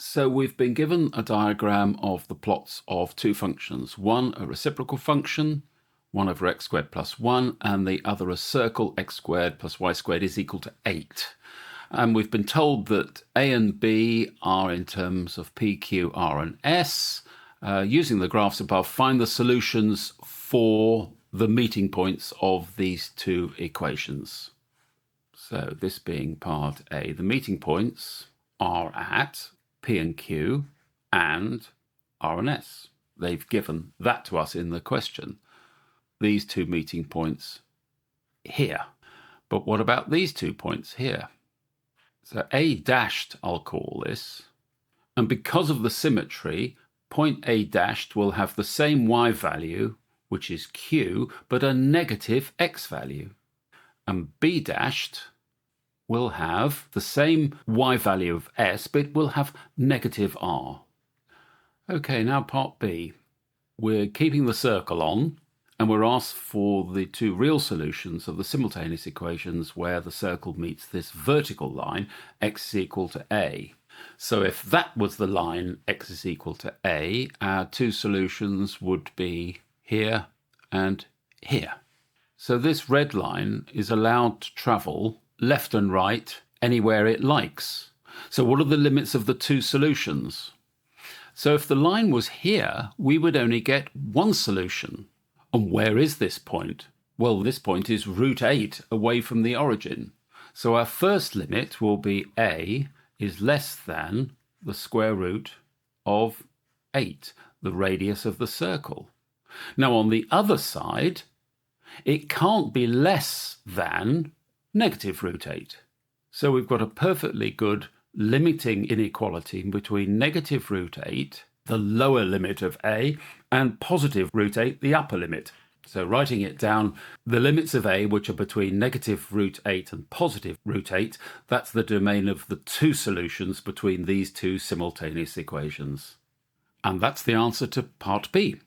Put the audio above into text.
So we've been given a diagram of the plots of two functions, one a reciprocal function, 1 over x squared plus 1, and the other a circle, x squared plus y squared is equal to 8. And we've been told that a and b are in terms of p, q, r, and s. Using the graphs above, find the solutions for the meeting points of these two equations. So this being part A, the meeting points are at P and Q and R and S. They've given that to us in the question. These two meeting points here. But what about these 2 points here? So A dashed, I'll call this. And because of the symmetry, point A dashed will have the same y value, which is Q, but a negative x value. And B dashed will have the same y value of S, but it will have negative R. Okay, now part B. We're keeping the circle on, and we're asked for the two real solutions of the simultaneous equations where the circle meets this vertical line, x is equal to a. So if that was the line x is equal to a, our two solutions would be here and here. So this red line is allowed to travel left and right anywhere it likes. So what are the limits of the two solutions? So if the line was here, we would only get one solution. And where is this point? Well, this point is root 8 away from the origin. So our first limit will be a is less than the square root of 8, the radius of the circle. Now on the other side, it can't be less than negative root 8. So we've got a perfectly good limiting inequality between negative root 8, the lower limit of a, and positive root 8, the upper limit. So writing it down, the limits of a, which are between negative root 8 and positive root 8, that's the domain of the two solutions between these two simultaneous equations. And that's the answer to part B.